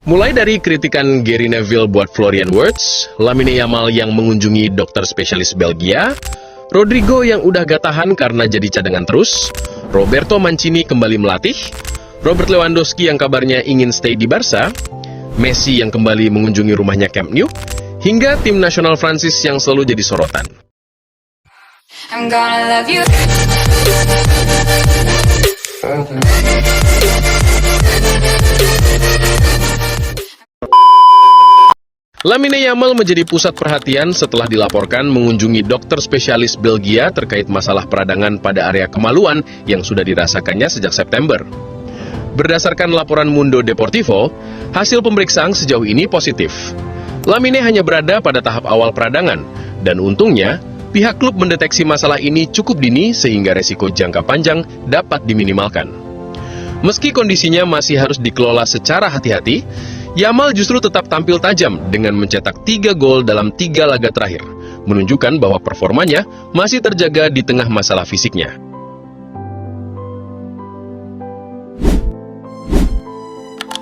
Mulai dari kritikan Gary Neville buat Florian Wirtz, Lamine Yamal yang mengunjungi dokter spesialis Belgia, Rodrigo yang udah gak tahan karena jadi cadangan terus, Roberto Mancini kembali melatih, Robert Lewandowski yang kabarnya ingin stay di Barca, Messi yang kembali mengunjungi rumahnya Camp Nou, hingga tim nasional Prancis yang selalu jadi sorotan. I'm gonna love you. Lamine Yamal menjadi pusat perhatian setelah dilaporkan mengunjungi dokter spesialis Belgia terkait masalah peradangan pada area kemaluan yang sudah dirasakannya sejak September. Berdasarkan laporan Mundo Deportivo, hasil pemeriksaan sejauh ini positif. Lamine hanya berada pada tahap awal peradangan, dan untungnya, pihak klub mendeteksi masalah ini cukup dini sehingga resiko jangka panjang dapat diminimalkan. Meski kondisinya masih harus dikelola secara hati-hati, Yamal justru tetap tampil tajam dengan mencetak 3 gol dalam 3 laga terakhir, menunjukkan bahwa performanya masih terjaga di tengah masalah fisiknya.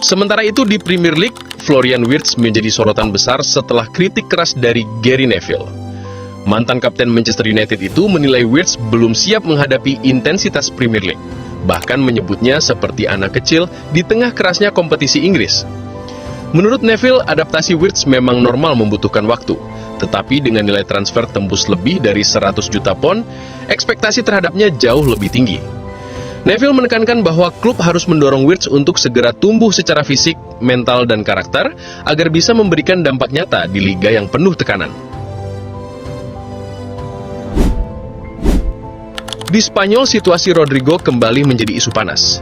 Sementara itu di Premier League, Florian Wirtz menjadi sorotan besar setelah kritik keras dari Gary Neville. Mantan kapten Manchester United itu menilai Wirtz belum siap menghadapi intensitas Premier League, bahkan menyebutnya seperti anak kecil di tengah kerasnya kompetisi Inggris. Menurut Neville, adaptasi Wirtz memang normal membutuhkan waktu, tetapi dengan nilai transfer tembus lebih dari 100 juta pon, ekspektasi terhadapnya jauh lebih tinggi. Neville menekankan bahwa klub harus mendorong Wirtz untuk segera tumbuh secara fisik, mental, dan karakter agar bisa memberikan dampak nyata di liga yang penuh tekanan. Di Spanyol, situasi Rodrigo kembali menjadi isu panas.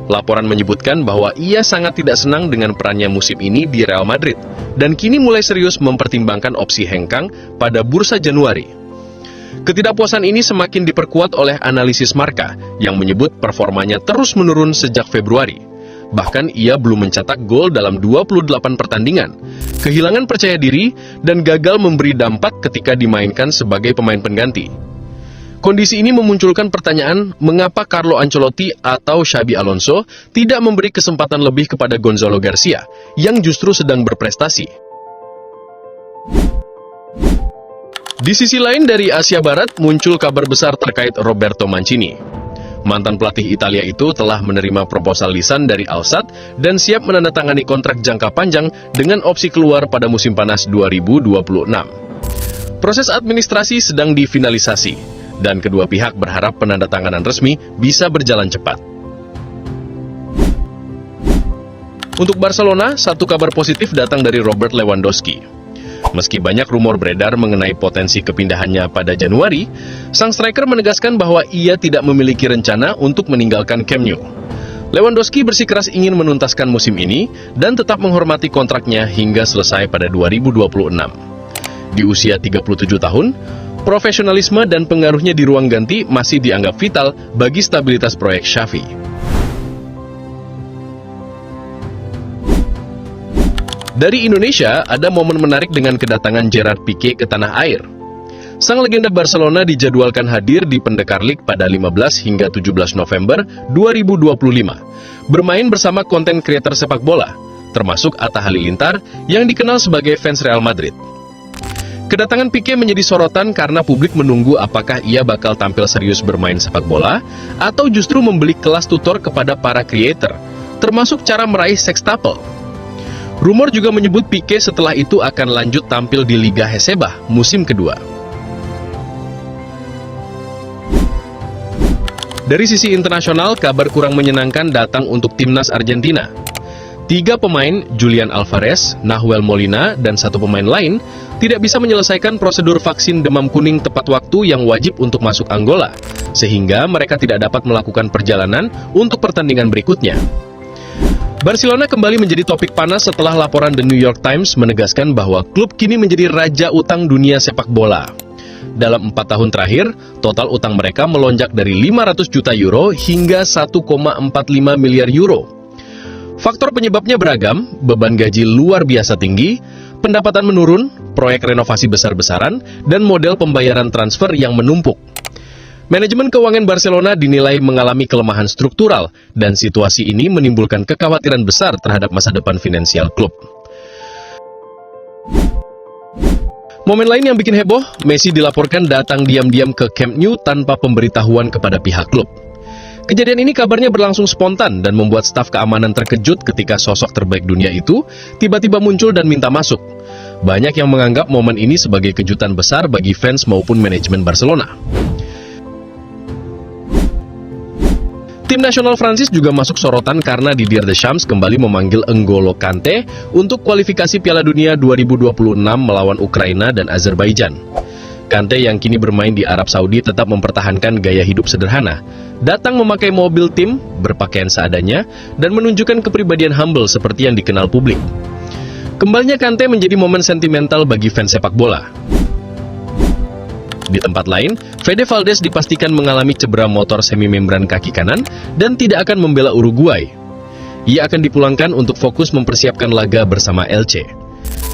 Laporan menyebutkan bahwa ia sangat tidak senang dengan perannya musim ini di Real Madrid, dan kini mulai serius mempertimbangkan opsi hengkang pada bursa Januari. Ketidakpuasan ini semakin diperkuat oleh analisis Marca, yang menyebut performanya terus menurun sejak Februari. Bahkan ia belum mencetak gol dalam 28 pertandingan, kehilangan percaya diri, dan gagal memberi dampak ketika dimainkan sebagai pemain pengganti. Kondisi ini memunculkan pertanyaan mengapa Carlo Ancelotti atau Xabi Alonso tidak memberi kesempatan lebih kepada Gonzalo Garcia yang justru sedang berprestasi. Di sisi lain dari Asia Barat muncul kabar besar terkait Roberto Mancini. Mantan pelatih Italia itu telah menerima proposal lisan dari Al Sadd dan siap menandatangani kontrak jangka panjang dengan opsi keluar pada musim panas 2026. Proses administrasi sedang difinalisasi, dan kedua pihak berharap penandatanganan resmi bisa berjalan cepat. Untuk Barcelona, satu kabar positif datang dari Robert Lewandowski. Meski banyak rumor beredar mengenai potensi kepindahannya pada Januari, sang striker menegaskan bahwa ia tidak memiliki rencana untuk meninggalkan Camp Nou. Lewandowski bersikeras ingin menuntaskan musim ini dan tetap menghormati kontraknya hingga selesai pada 2026. Di usia 37 tahun, profesionalisme dan pengaruhnya di ruang ganti masih dianggap vital bagi stabilitas proyek Xavi. Dari Indonesia, ada momen menarik dengan kedatangan Gerard Piqué ke tanah air. Sang legenda Barcelona dijadwalkan hadir di Pendekar League pada 15 hingga 17 November 2025, bermain bersama konten kreator sepak bola, termasuk Atta Halilintar yang dikenal sebagai fans Real Madrid. Kedatangan Piqué menjadi sorotan karena publik menunggu apakah ia bakal tampil serius bermain sepak bola atau justru membeli kelas tutor kepada para kreator, termasuk cara meraih sextuple. Rumor juga menyebut Piqué setelah itu akan lanjut tampil di Liga Hesebah musim kedua. Dari sisi internasional, kabar kurang menyenangkan datang untuk timnas Argentina. 3 pemain, Julian Alvarez, Nahuel Molina, dan 1 pemain lain, tidak bisa menyelesaikan prosedur vaksin demam kuning tepat waktu yang wajib untuk masuk Angola, sehingga mereka tidak dapat melakukan perjalanan untuk pertandingan berikutnya. Barcelona kembali menjadi topik panas setelah laporan The New York Times menegaskan bahwa klub kini menjadi raja utang dunia sepak bola. Dalam 4 tahun terakhir, total utang mereka melonjak dari 500 juta euro hingga 1,45 miliar euro. Faktor penyebabnya beragam, beban gaji luar biasa tinggi, pendapatan menurun, proyek renovasi besar-besaran, dan model pembayaran transfer yang menumpuk. Manajemen keuangan Barcelona dinilai mengalami kelemahan struktural, dan situasi ini menimbulkan kekhawatiran besar terhadap masa depan finansial klub. Momen lain yang bikin heboh, Messi dilaporkan datang diam-diam ke Camp Nou tanpa pemberitahuan kepada pihak klub. Kejadian ini kabarnya berlangsung spontan dan membuat staf keamanan terkejut ketika sosok terbaik dunia itu tiba-tiba muncul dan minta masuk. Banyak yang menganggap momen ini sebagai kejutan besar bagi fans maupun manajemen Barcelona. Tim nasional Prancis juga masuk sorotan karena Didier Deschamps kembali memanggil N'Golo Kante untuk kualifikasi Piala Dunia 2026 melawan Ukraina dan Azerbaijan. Kante yang kini bermain di Arab Saudi tetap mempertahankan gaya hidup sederhana, datang memakai mobil tim, berpakaian seadanya, dan menunjukkan kepribadian humble seperti yang dikenal publik. Kembalinya Kante menjadi momen sentimental bagi fans sepak bola. Di tempat lain, Fede Valdes dipastikan mengalami cedera motor semi-membran kaki kanan dan tidak akan membela Uruguay. Ia akan dipulangkan untuk fokus mempersiapkan laga bersama Elche.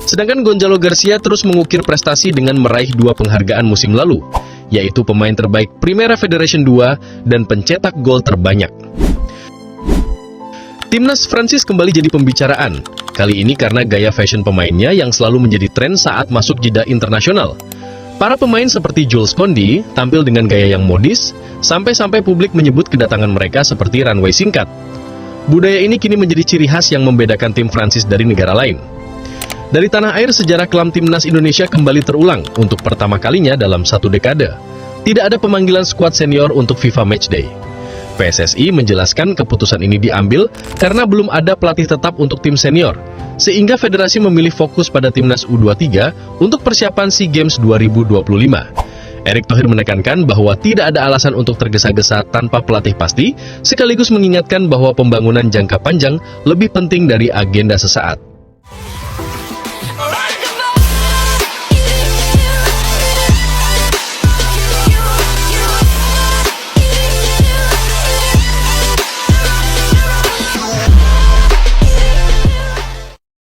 Sedangkan Gonzalo Garcia terus mengukir prestasi dengan meraih 2 penghargaan musim lalu, yaitu pemain terbaik Primera Federation 2 dan pencetak gol terbanyak. Timnas Prancis kembali jadi pembicaraan, kali ini karena gaya fashion pemainnya yang selalu menjadi tren saat masuk jeda internasional. Para pemain seperti Jules Koundé tampil dengan gaya yang modis, sampai-sampai publik menyebut kedatangan mereka seperti runway singkat. Budaya ini kini menjadi ciri khas yang membedakan tim Prancis dari negara lain. Dari tanah air, sejarah kelam timnas Indonesia kembali terulang untuk pertama kalinya dalam 1 dekade. Tidak ada pemanggilan skuad senior untuk FIFA Matchday. PSSI menjelaskan keputusan ini diambil karena belum ada pelatih tetap untuk tim senior, sehingga federasi memilih fokus pada timnas U23 untuk persiapan SEA Games 2025. Erick Thohir menekankan bahwa tidak ada alasan untuk tergesa-gesa tanpa pelatih pasti, sekaligus mengingatkan bahwa pembangunan jangka panjang lebih penting dari agenda sesaat.